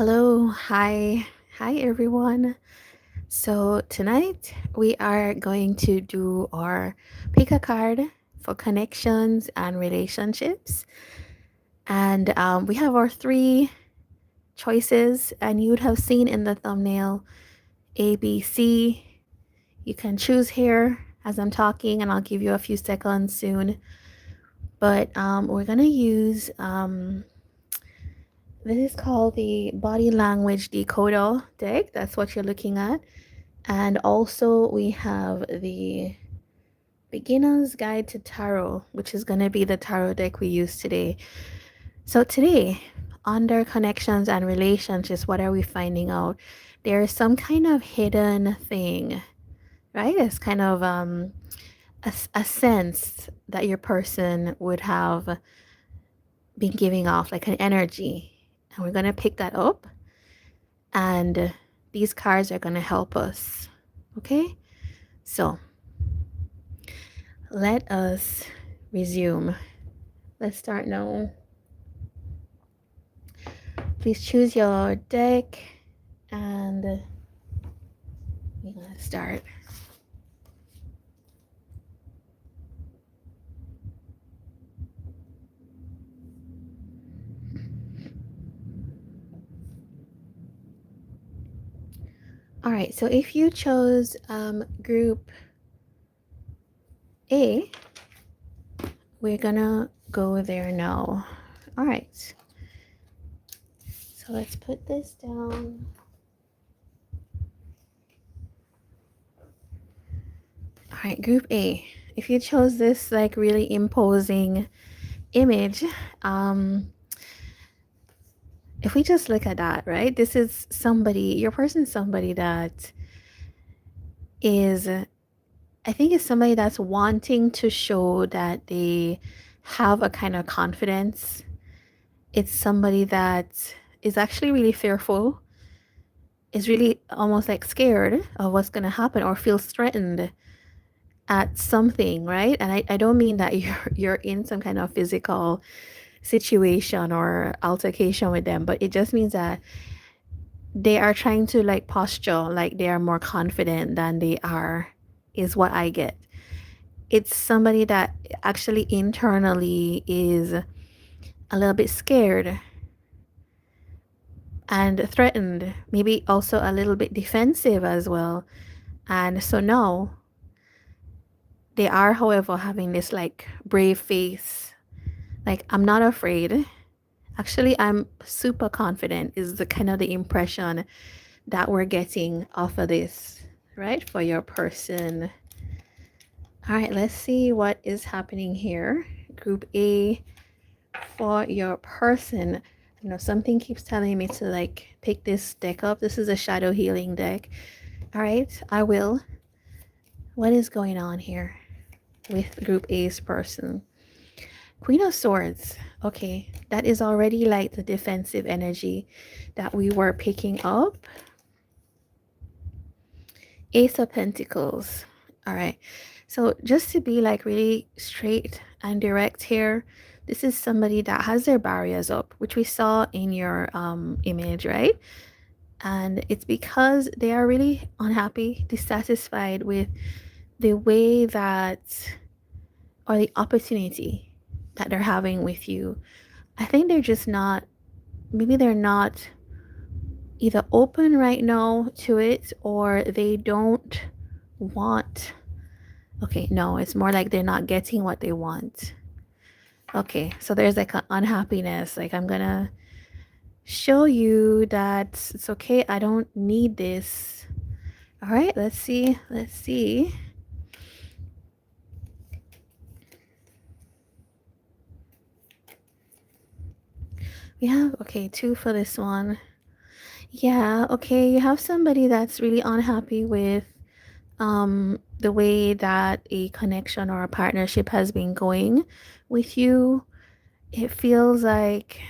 Hello, hi everyone. So tonight we are going to do our pick a card for connections and relationships. And we have our three choices, and you'd have seen in the thumbnail A, B, C. You can choose here as I'm talking, and I'll give you a few seconds soon. But we're gonna use this is called the body language decoder deck. That's what you're looking at. And also we have the beginner's guide to tarot, which is going to be the tarot deck we use today. So today, under connections and relationships, what are we finding out? There's some kind of hidden thing, right? It's kind of a sense that your person would have been giving off, like an energy. And we're going to pick that up. And these cards are going to help us. Okay? So let us resume. Let's start now. Please choose your deck and we're going to start. All right, so if you chose group A, we're gonna go there now. All right, so let's put this down. All right, group A. If you chose this like really imposing image, if we just look at that, right? This is somebody, your person's somebody that is, I think it's somebody that's wanting to show that they have a kind of confidence. It's somebody that is actually really fearful, is really almost like scared of what's going to happen or feels threatened at something, right? And I don't mean that you're in some kind of physical situation or altercation with them, but it just means that they are trying to like posture like they are more confident than they are, is what I get. It's somebody that actually internally is a little bit scared and threatened, maybe also a little bit defensive as well. And so now they are, however, having this like brave face. Like, I'm not afraid. Actually, I'm super confident, is the kind of the impression that we're getting off of this, right? For your person. All right, let's see what is happening here. Group A for your person. You know, something keeps telling me to like pick this deck up. This is a shadow healing deck. All right, I will. What is going on here with Group A's person? Queen of Swords. Okay, that is already like the defensive energy that we were picking up. Ace of Pentacles. All right, so just to be like really straight and direct here, this is somebody that has their barriers up, which we saw in your image, right? And it's because they are really unhappy, dissatisfied with the way that, or the opportunity that they're having with you. I think they're just not, maybe they're not either open right now to it, or they don't want. Okay, no, it's more like they're not getting what they want. Okay, so there's like an unhappiness. Like, I'm gonna show you that it's okay. I don't need this. All right, let's see. Let's see. We have, okay, 2 for this one. Yeah, okay, you have somebody that's really unhappy with the way that a connection or a partnership has been going with you. It feels like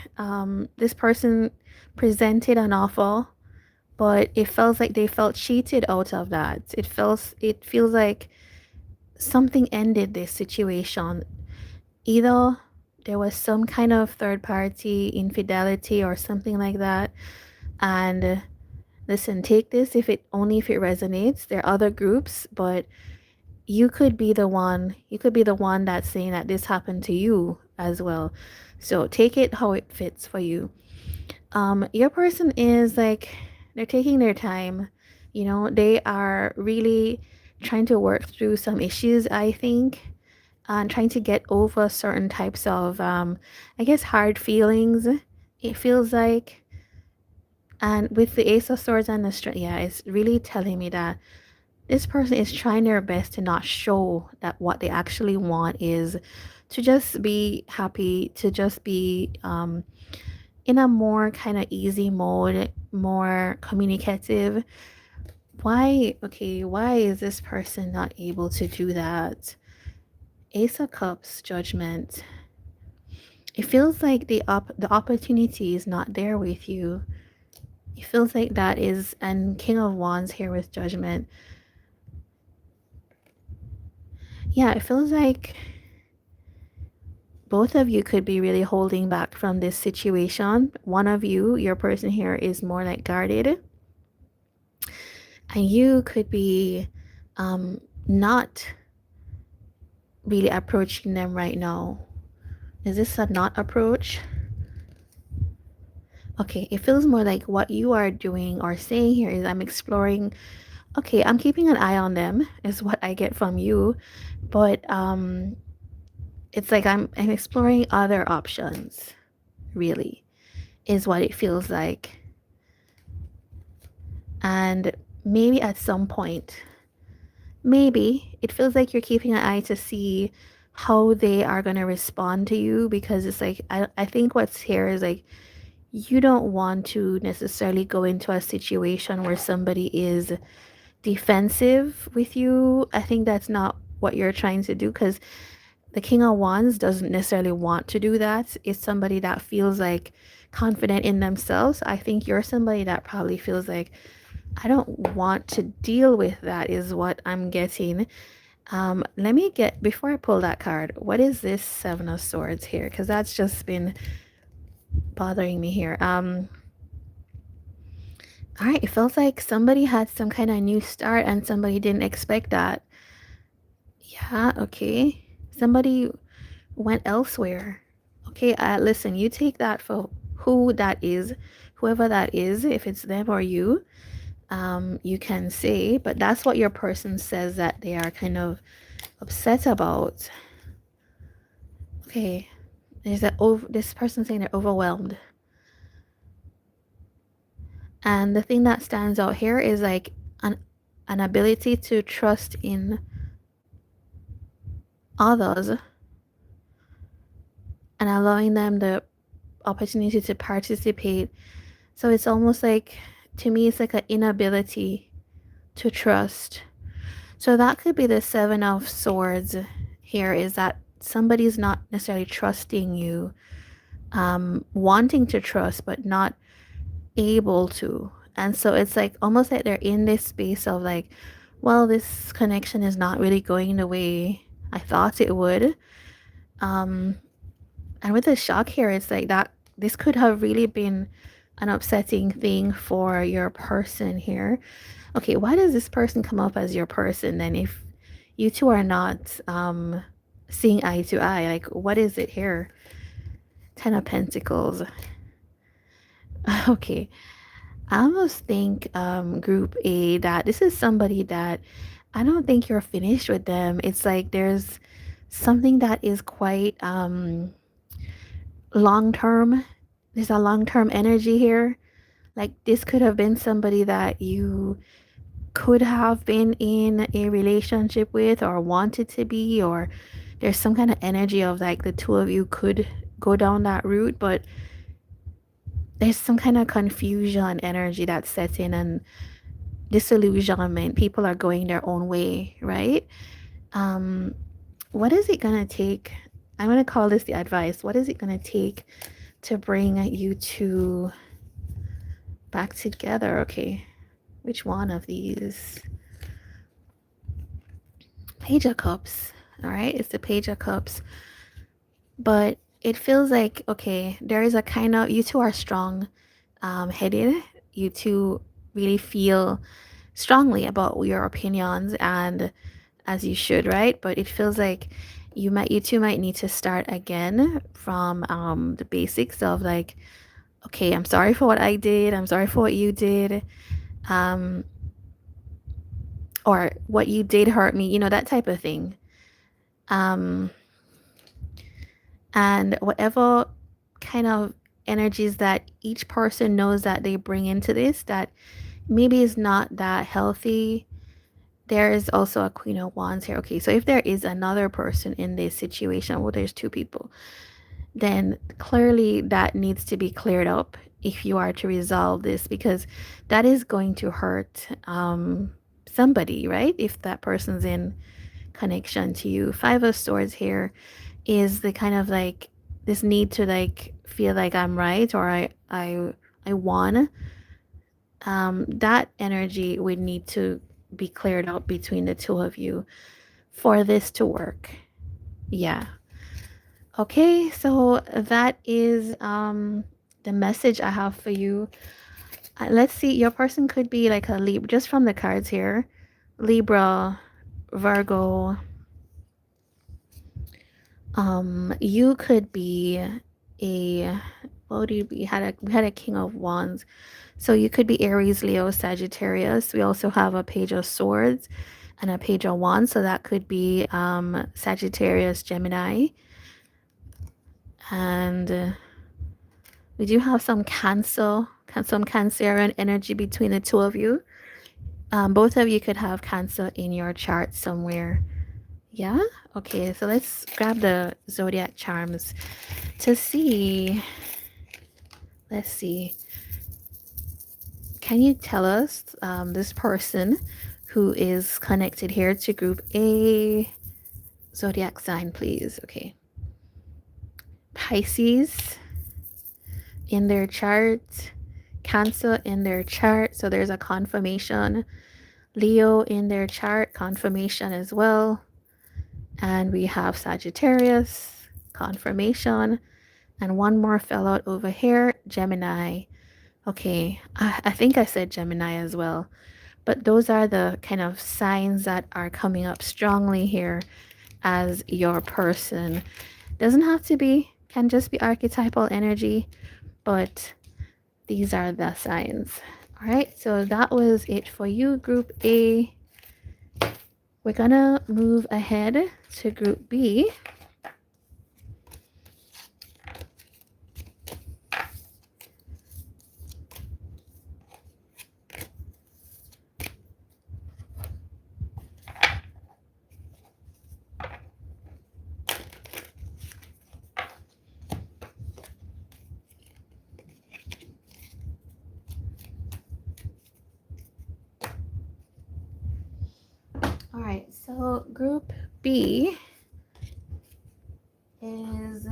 this person presented an offer, but it feels like they felt cheated out of that. It feels like something ended this situation. Either there was some kind of third party infidelity or something like that. And listen, take this if it only if it resonates. There are other groups, but you could be the one that's saying that this happened to you as well. So take it how it fits for you. Your person is like, they're taking their time. You know, they are really trying to work through some issues, I think, and trying to get over certain types of, I guess, hard feelings. It feels like, and with the Ace of Swords and the Strength, yeah, it's really telling me that this person is trying their best to not show that what they actually want is to just be happy, to just be in a more kind of easy mode, more communicative. Why, okay, why is this person not able to do that? Ace of Cups, Judgment. It feels like the opportunity is not there with you. It feels like that is, and King of Wands here with Judgment. Yeah, it feels like both of you could be really holding back from this situation. One of you, your person here, is more like guarded, and you could be not really approaching them right now. Is this a not approach? Okay, it feels more like what you are doing or saying here is I'm exploring. Okay, I'm keeping an eye on them is what I get from you, but it's like I'm exploring other options, really, is what it feels like. And maybe at some point, maybe it feels like you're keeping an eye to see how they are going to respond to you, because it's like I think what's here is like you don't want to necessarily go into a situation where somebody is defensive with you. I think that's not what you're trying to do, because the King of Wands doesn't necessarily want to do that. It's somebody that feels like confident in themselves. I think you're somebody that probably feels like I don't want to deal with that, is what I'm getting. Let me get, before I pull that card, what is this Seven of Swords here? Because that's just been bothering me here. All right, it feels like somebody had some kind of new start and somebody didn't expect that. Yeah, okay. Somebody went elsewhere. Okay, listen, you take that for who that is, whoever that is, if it's them or you. You can say, but that's what your person says that they are kind of upset about. Okay, there's this person saying they're overwhelmed, and the thing that stands out here is like an ability to trust in others and allowing them the opportunity to participate. So it's almost like, to me, it's like an inability to trust. So that could be the Seven of Swords here, is that somebody's not necessarily trusting you, wanting to trust, but not able to. And so it's like almost like they're in this space of like, well, this connection is not really going the way I thought it would. And with the shock here, it's like that this could have really been an upsetting thing for your person here. Okay, why does this person come up as your person then if you two are not seeing eye to eye? Like, what is it here? Ten of Pentacles. Okay, I almost think group A, that this is somebody that I don't think you're finished with them. It's like there's something that is quite long term. There's a long term energy here. Like this could have been somebody that you could have been in a relationship with or wanted to be, or there's some kind of energy of like the two of you could go down that route, but there's some kind of confusion energy that's setting and disillusionment. People are going their own way, right? um what is it gonna take? I'm gonna call this the advice. What is it gonna take to bring you two back together? Okay, which one of these? Page of Cups. All right, it's the Page of Cups. But it feels like, okay, there is a kind of, you two are strong headed. you two really feel strongly about your opinions, and as you should, right? But it feels like you two might need to start again from the basics of like, okay, I'm sorry for what I did, I'm sorry for what you did, um or what you did hurt me, that type of thing. um and whatever kind of energies that each person knows that they bring into this that maybe is not that healthy. There is also a Queen of Wands here. Okay, so if there is another person in this situation, well, there's two people, then clearly that needs to be cleared up if you are to resolve this, because that is going to hurt somebody, right? If that person's in connection to you. Five of Swords here is the kind of like this need to like feel like I'm right, or I won. That energy would need to be cleared out between the two of you for this to work. Yeah. Okay, so that is the message I have for you. Let's see, your person could be like a Libra, just from the cards here. Libra, Virgo. You could be a, what do you be? We had a King of Wands. So you could be Aries, Leo, Sagittarius. We also have a Page of Swords and a Page of Wands. So that could be Sagittarius, Gemini. And we do have some Cancer, some Cancerian energy between the two of you. Both of you could have Cancer in your chart somewhere. Yeah? Okay, so let's grab the zodiac charms to see. Let's see. Can you tell us this person who is connected here to group A zodiac sign, please? Okay. Pisces in their chart, Cancer in their chart, so there's a confirmation. Leo in their chart, confirmation as well. And we have Sagittarius, confirmation. And one more fell out over here, Gemini. Okay, I think I said Gemini as well. But those are the kind of signs that are coming up strongly here as your person. Doesn't have to be, can just be archetypal energy, but these are the signs. All right, so that was it for you, group A. We're gonna move ahead to group B. All right, so group B is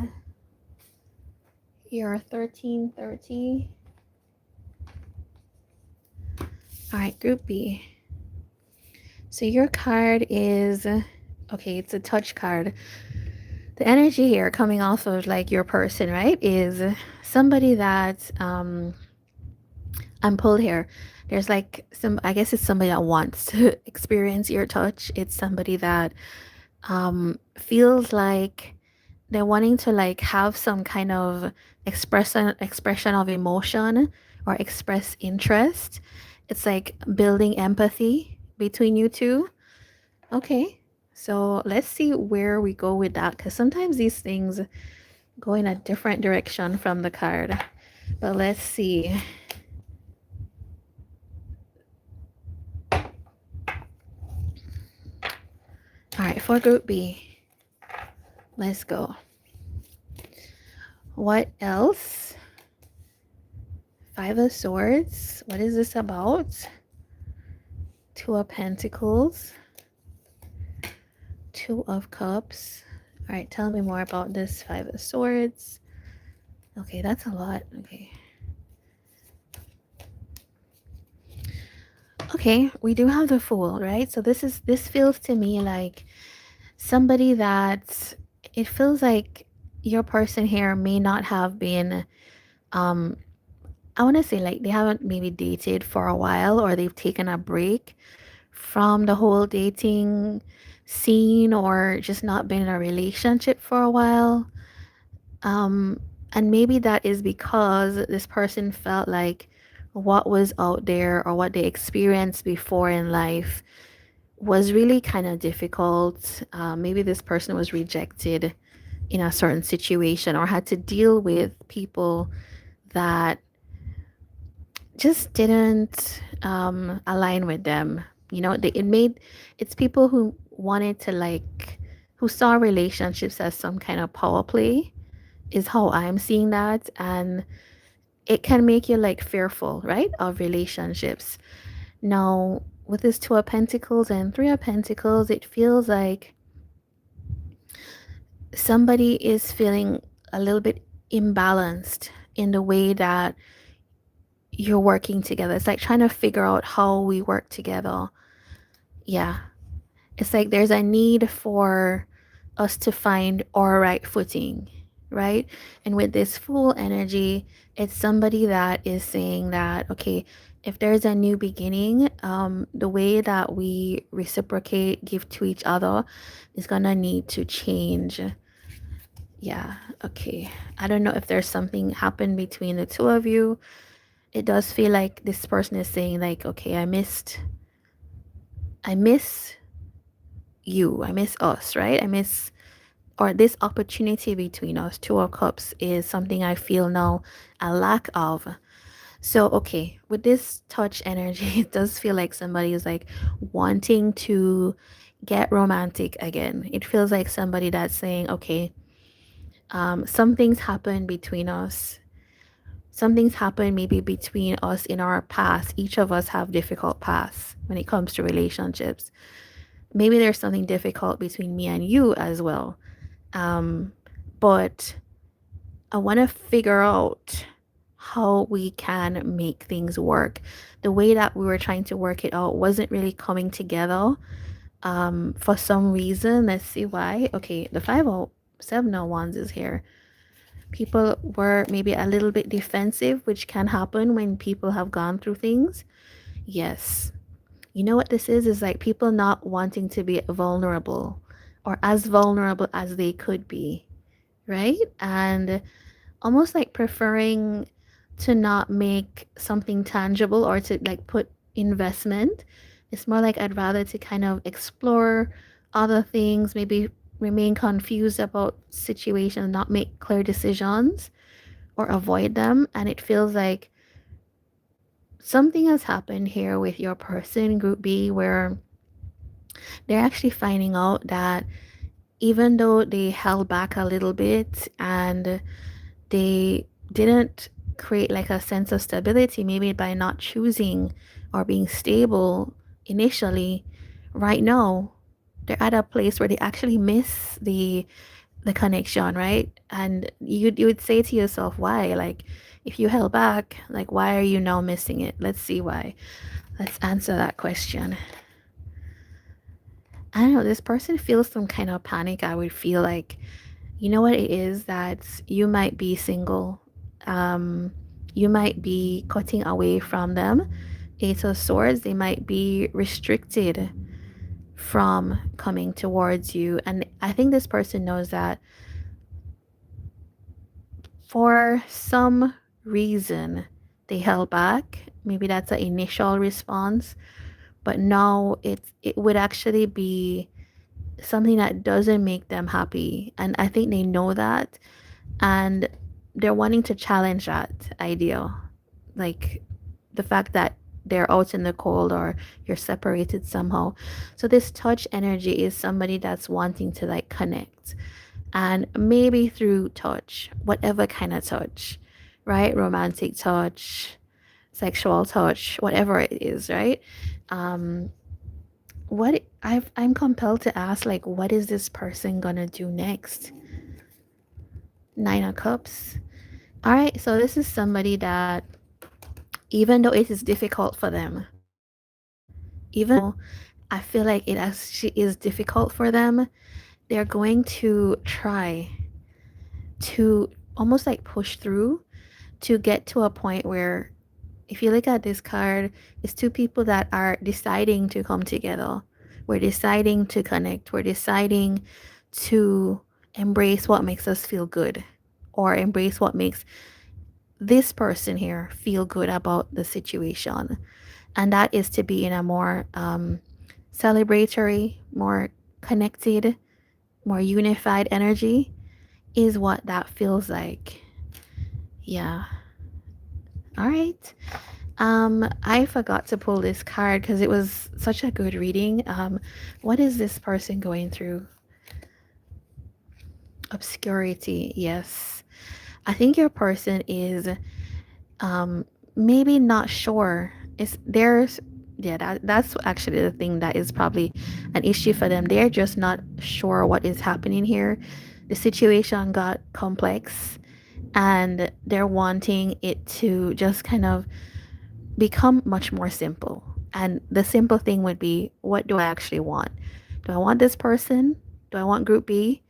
your 1330. All right, group B. So your card is, okay, it's a touch card. The energy here coming off of like your person, right, is somebody that I'm pulled here. There's like some, I guess it's somebody that wants to experience your touch. It's somebody that feels like they're wanting to like have some kind of expression of emotion or express interest. It's like building empathy between you two. Okay, so let's see where we go with that, because sometimes these things go in a different direction from the card. But let's see. All right, for group B, let's go. What else? Five of Swords. What is this about? Two of Pentacles. Two of Cups. All right, tell me more about this Five of Swords. Okay, that's a lot. Okay. Okay, we do have the Fool, right? So this feels to me like somebody that, it feels like your person here may not have been I want to say like they haven't maybe dated for a while, or they've taken a break from the whole dating scene, or just not been in a relationship for a while. Um, and maybe that is because this person felt like what was out there or what they experienced before in life was really kind of difficult. Maybe this person was rejected in a certain situation or had to deal with people that just didn't align with them. It's people who wanted to like, who saw relationships as some kind of power play, is how I'm seeing that. And it can make you like fearful, right, of relationships. Now, with this Two of Pentacles and Three of Pentacles, it feels like somebody is feeling a little bit imbalanced in the way that you're working together. It's like trying to figure out how we work together. Yeah. It's like there's a need for us to find our right footing, right? And with this full energy, it's somebody that is saying that, okay, if there's a new beginning, the way that we reciprocate, give to each other is gonna need to change. Yeah, okay. I don't know if there's something happened between the two of you. It does feel like this person is saying like, okay, I miss you. I miss us, right? I miss, or this opportunity between us. Two of Cups is something I feel now a lack of. So, okay, with this touch energy, it does feel like somebody is like wanting to get romantic again. It feels like somebody that's saying, okay, something's happened between us. Something's happened maybe between us in our past. Each of us have difficult pasts when it comes to relationships. Maybe there's something difficult between me and you as well. Um, but I want to figure out how we can make things work. The way that we were trying to work it out wasn't really coming together for some reason. Let's see why. Okay, the 7 of Wands is here. People were maybe a little bit defensive, which can happen when people have gone through things. Yes. You know what this is like people not wanting to be vulnerable or as vulnerable as they could be, right? And almost like preferring to not make something tangible or to like put investment. It's more like I'd rather to kind of explore other things, maybe remain confused about situations, not make clear decisions or avoid them. And it feels like something has happened here with your person, Group B, where they're actually finding out that even though they held back a little bit and they didn't create like a sense of stability, maybe by not choosing or being stable initially, right now they're at a place where they actually miss the connection, right? And you would say to yourself, why? Like, if you held back, like, why are you now missing it? Let's see why. Let's answer that question. I don't know, this person feels some kind of panic. I would feel like, you know what it is, that you might be single. You might be cutting away from them. Eight of Swords, they might be restricted from coming towards you. And I think this person knows that for some reason they held back. Maybe that's an initial response, but now it would actually be something that doesn't make them happy. And I think they know that, and they're wanting to challenge that idea, like the fact that they're out in the cold or you're separated somehow. So this touch energy is somebody that's wanting to like connect, and maybe through touch, whatever kind of touch, right? Romantic touch, sexual touch, whatever it is, right? um I'm compelled to ask, like, what is this person gonna do next? Nine of Cups. All right, so this is somebody that, even though it is difficult for them, even though I feel like it actually is difficult for them, they're going to try to almost like push through, to get to a point where, if you look at this card, it's two people that are deciding to come together. We're deciding to connect. We're deciding to embrace what makes us feel good, or embrace what makes this person here feel good about the situation. And that is to be in a more celebratory, more connected, more unified energy, is what that feels like. Yeah. All right. I forgot to pull this card because it was such a good reading. What is this person going through? Obscurity. Yes. I think your person is maybe not sure. It's there's yeah, that's actually the thing that is probably an issue for them. They're just not sure what is happening here. The situation got complex, and they're wanting it to just kind of become much more simple. And the simple thing would be, what do I actually want? Do I want this person? Do I want group B?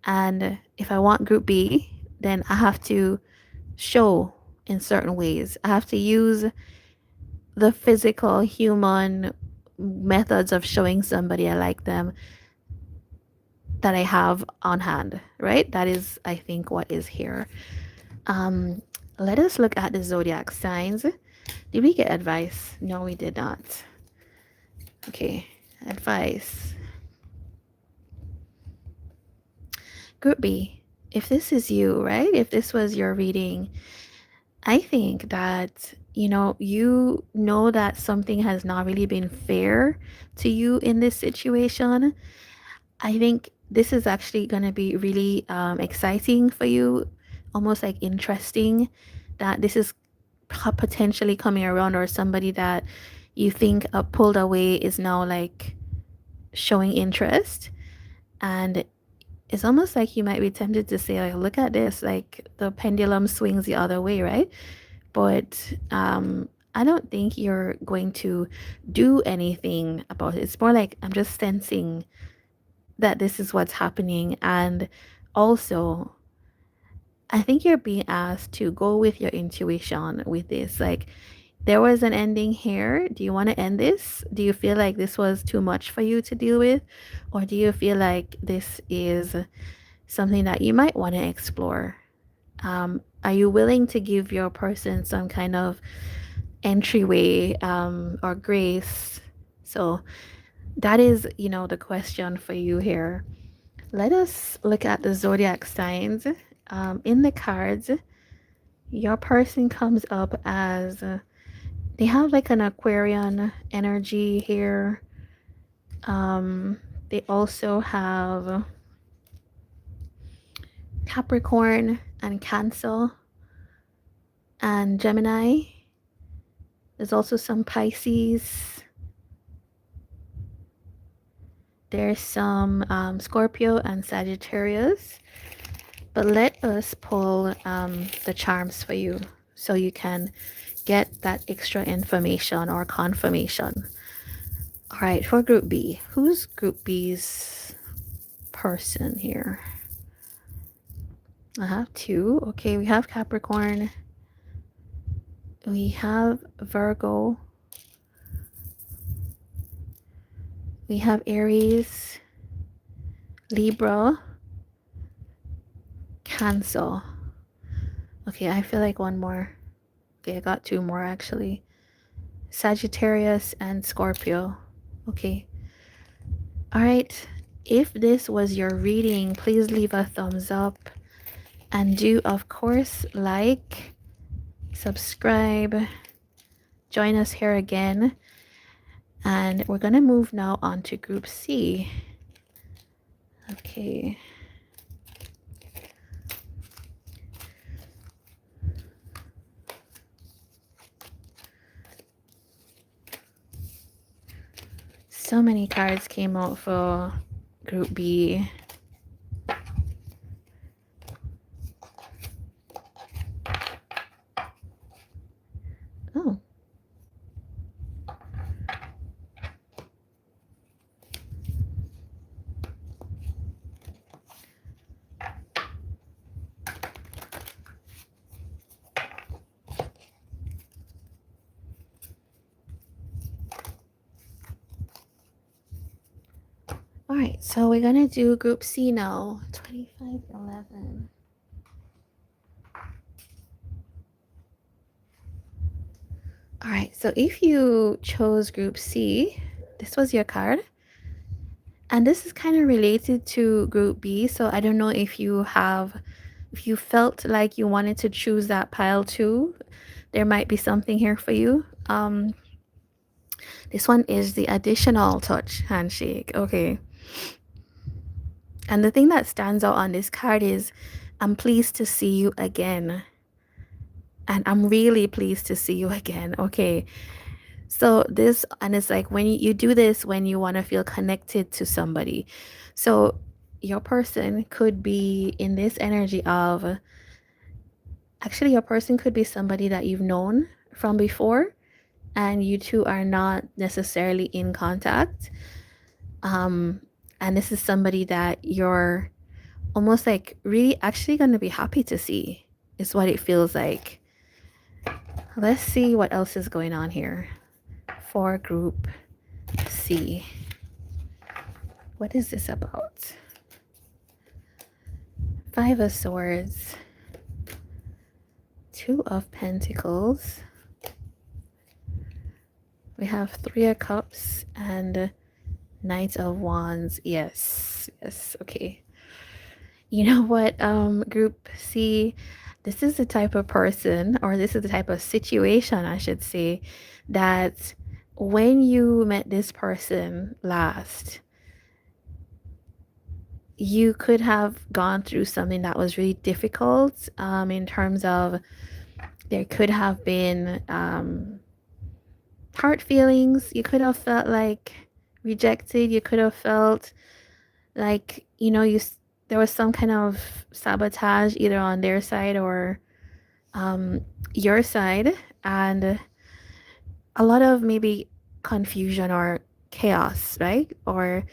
And if I want group B, then I have to show in certain ways. I have to use the physical human methods of showing somebody I like them that I have on hand, right? That is, I think, what is here. Um, Let us look at the zodiac signs. Did we get advice? No, we did not. Okay, advice. Group B, if this is you, right? If this was your reading, I think that, you know that something has not really been fair to you in this situation. I think this is actually going to be really exciting for you, almost like interesting, that this is potentially coming around, or somebody that you think pulled away is now like showing interest. And it's almost like you might be tempted to say, like, look at this, like the pendulum swings the other way, right? But I don't think you're going to do anything about it. It's more like, I'm just sensing that this is what's happening. And also, I think you're being asked to go with your intuition with this. Like, there was an ending here. Do you want to end this? Do you feel like this was too much for you to deal with? Or do you feel like this is something that you might want to explore? Are you willing to give your person some kind of entryway or grace? So that is, the question for you here. Let us look at the zodiac signs. In the cards, your person comes up as they have like an Aquarian energy here. They also have Capricorn and Cancer and Gemini. There's also some Pisces. There's some Scorpio and Sagittarius. But let us pull the charms for you so you can get that extra information or confirmation. All right, for Group B, who's Group B's person here? I have two. Okay, we have Capricorn. We have Virgo. We have Aries, Libra, Cancer. Okay, I feel like one more. Okay, I got two more actually. Sagittarius and Scorpio. Okay. All right. If this was your reading, please leave a thumbs up. And do, of course, like, subscribe, join us here again. And we're going to move now on to Group C. Okay. So many cards came out for Group B. Oh. right, so we're gonna do group C now. 2511. All right, so if you chose group C, this was your card. And this is kind of related to group B. So I don't know if you felt like you wanted to choose that pile too, there might be something here for you. This one is the additional touch handshake. Okay. And the thing that stands out on this card is I'm pleased to see you again. And I'm really pleased to see you again. Okay. So this, and it's like when you do this when you want to feel connected to somebody. So your person could be in this energy of, actually your person could be somebody that you've known from before and you two are not necessarily in contact. And this is somebody that you're almost like really actually going to be happy to see, is what it feels like. Let's see what else is going on here for group C. What is this about? Five of Swords, Two of Pentacles. We have Three of Cups and Knight of Wands. Yes, okay. You know what, group C, this is the type of person, or this is the type of situation, I should say, that when you met this person last, you could have gone through something that was really difficult, in terms of there could have been hurt feelings. You could have felt like rejected. You could have felt like, there was some kind of sabotage either on their side or your side, and a lot of maybe confusion or chaos, right? Or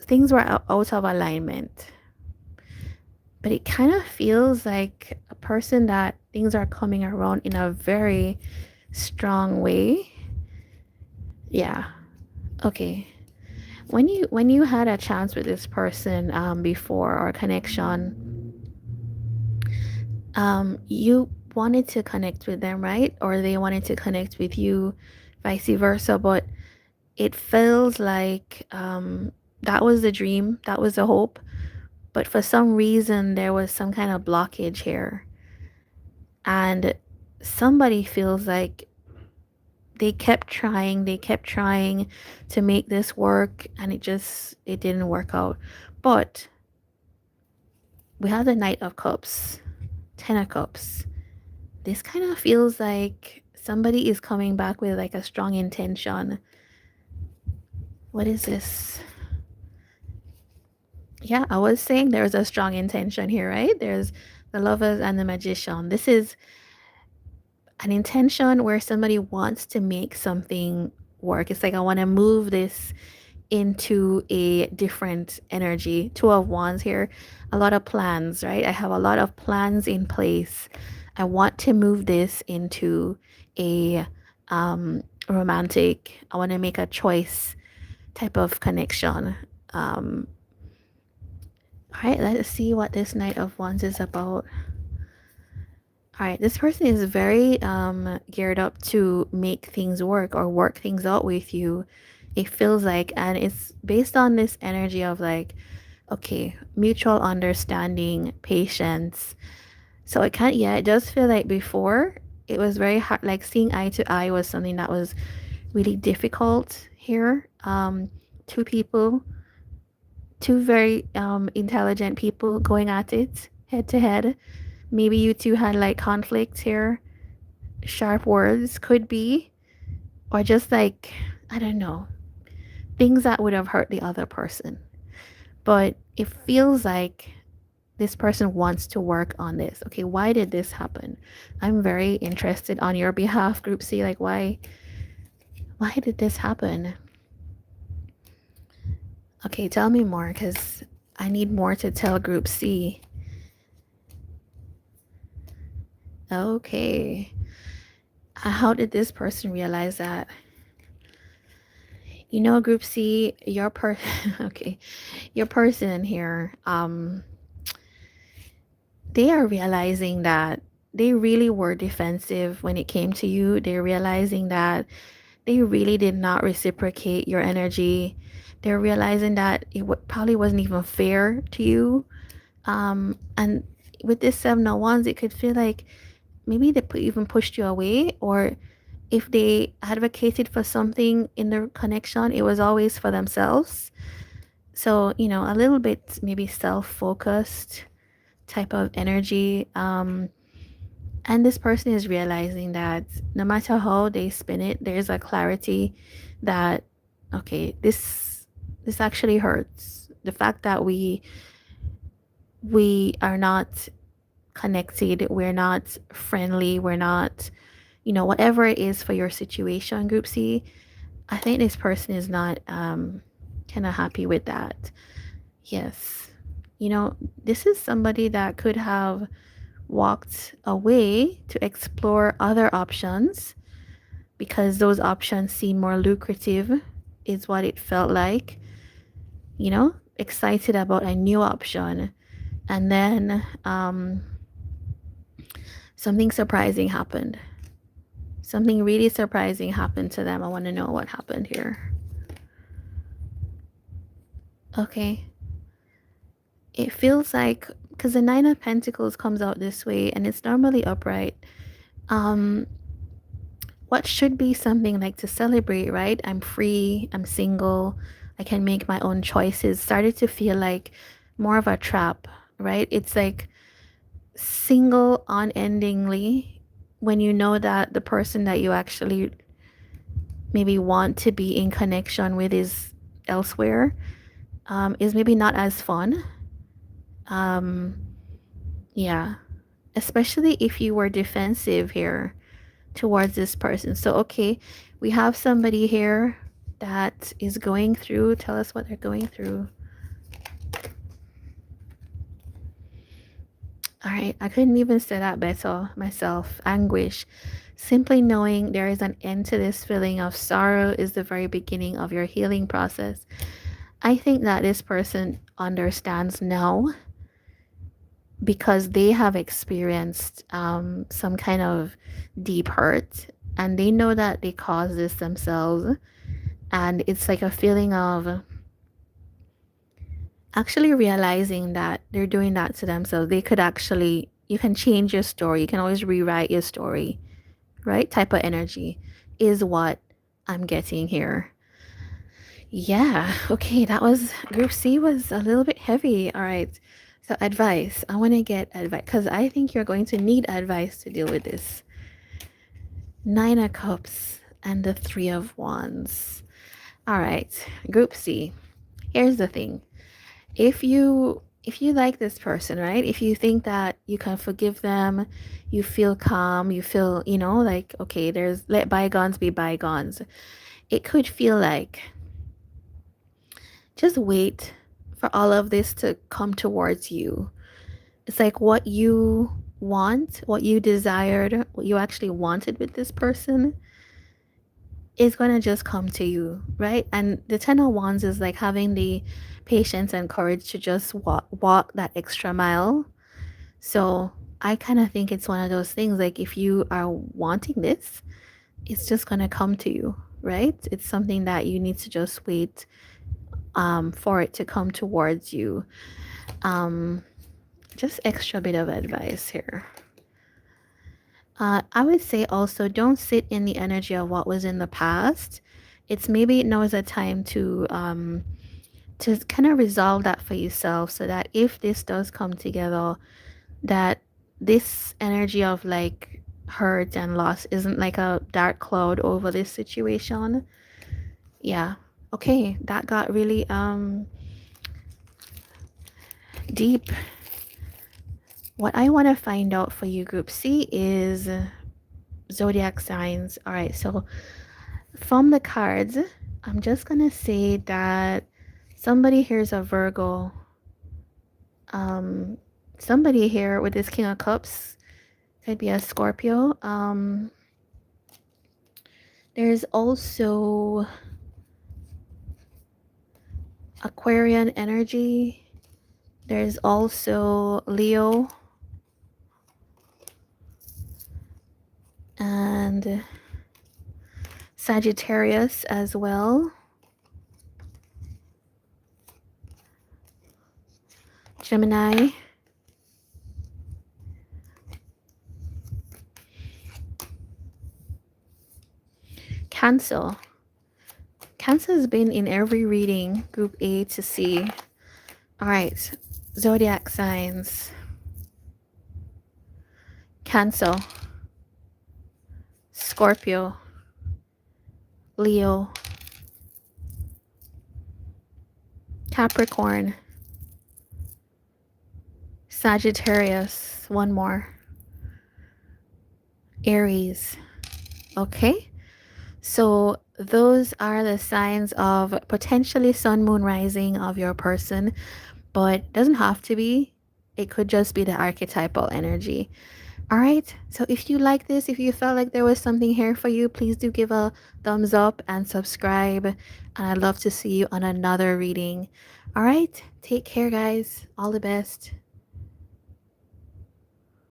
things were out of alignment. But it kind of feels like a person that things are coming around in a very strong way. Yeah. Okay. When you had a chance with this person before, or connection, you wanted to connect with them, right? Or they wanted to connect with you, vice versa. But it feels like that was the dream, that was the hope. But for some reason, there was some kind of blockage here. And somebody feels like they kept trying to make this work, and it didn't work out. But we have the Knight of Cups, Ten of Cups. This kind of feels like somebody is coming back with like a strong intention. What is this? Yeah, I was saying there's a strong intention here, right? There's the Lovers and the Magician. This is an intention where somebody wants to make something work. It's like, I want to move this into a different energy. Two of Wands here. A lot of plans, right? I have a lot of plans in place. I want to move this into a romantic, I want to make a choice type of connection. All right, let's see what this Knight of Wands is about. All right, this person is very geared up to make things work or work things out with you. It feels like, and it's based on this energy of like, okay, mutual understanding, patience. So it can't, yeah, it does feel like before it was very hard, like seeing eye to eye was something that was really difficult here. Two people, two very intelligent people going at it head to head. Maybe you two had like conflicts here. Sharp words could be, or just like, I don't know, things that would have hurt the other person. But it feels like this person wants to work on this. Okay, why did this happen? I'm very interested on your behalf, group C. Like, why did this happen? Okay, tell me more, because I need more to tell group C. Okay. How did this person realize that? Group C, okay, your person here, they are realizing that they really were defensive when it came to you. They're realizing that they really did not reciprocate your energy. They're realizing that it probably wasn't even fair to you. And with this 701s, it could feel like maybe they even pushed you away, or if they advocated for something in their connection, it was always for themselves. So, a little bit maybe self focused type of energy. And this person is realizing that no matter how they spin it, there's a clarity that, okay, this actually hurts. The fact that we are not connected, we're not friendly, we're not, whatever it is for your situation, Group C, I think this person is not kind of happy with that. Yes. This is somebody that could have walked away to explore other options because those options seem more lucrative, is what it felt like. Excited about a new option. And then something surprising happened. Something really surprising happened to them. I want to know what happened here. Okay. It feels like, because the Nine of Pentacles comes out this way and it's normally upright. Um, what should be something like to celebrate, right? I'm free, I'm single, I can make my own choices, started to feel like more of a trap, right? It's like single unendingly when you know that the person that you actually maybe want to be in connection with is elsewhere, is maybe not as fun. Um, yeah, especially if you were defensive here towards this person. So, okay, we have somebody here that is going through. Tell us what they're going through. All right, I couldn't even say that better myself. Anguish. Simply knowing there is an end to this feeling of sorrow is the very beginning of your healing process. I think that this person understands now because they have experienced some kind of deep hurt, and they know that they caused this themselves. And it's like a feeling of actually realizing that they're doing that to themselves. They could actually, you can change your story, you can always rewrite your story, right? Type of energy is what I'm getting here. Yeah, okay, that was Group C, was a little bit heavy. All right, so advice. I want to get advice because I think you're going to need advice to deal with this. Nine of Cups and the Three of Wands. All right, Group C. Here's the thing. If you like this person, right? If you think that you can forgive them, you feel calm, you feel, like, okay, there's, let bygones be bygones. It could feel like just wait for all of this to come towards you. It's like what you want, what you desired, what you actually wanted with this person is going to just come to you, right? And the Ten of Wands is like having the patience and courage to just walk that extra mile. So I kind of think it's one of those things, like if you are wanting this, it's just going to come to you, right? It's something that you need to just wait for it to come towards you. Um, just extra bit of advice here. I would say also don't sit in the energy of what was in the past. It's maybe now is a time to kind of resolve that for yourself, so that if this does come together, that this energy of like hurt and loss isn't like a dark cloud over this situation. Yeah. Okay, that got really deep. What I want to find out for you, Group C, is zodiac signs. All right, so from the cards, I'm just gonna say that somebody here is a Virgo. Um, somebody here with this King of Cups could be a Scorpio. There's also Aquarian energy. There's also Leo and Sagittarius as well. Gemini. Cancer. Cancer has been in every reading, group A to C. All right, zodiac signs. Cancer, Scorpio, Leo, Capricorn, Sagittarius, one more, Aries. Okay, so those are the signs of potentially sun, moon, rising of your person, but doesn't have to be. It could just be the archetypal energy. All right, so if you like this, if you felt like there was something here for you, please do give a thumbs up and subscribe. And I'd love to see you on another reading. All right, take care, guys. All the best.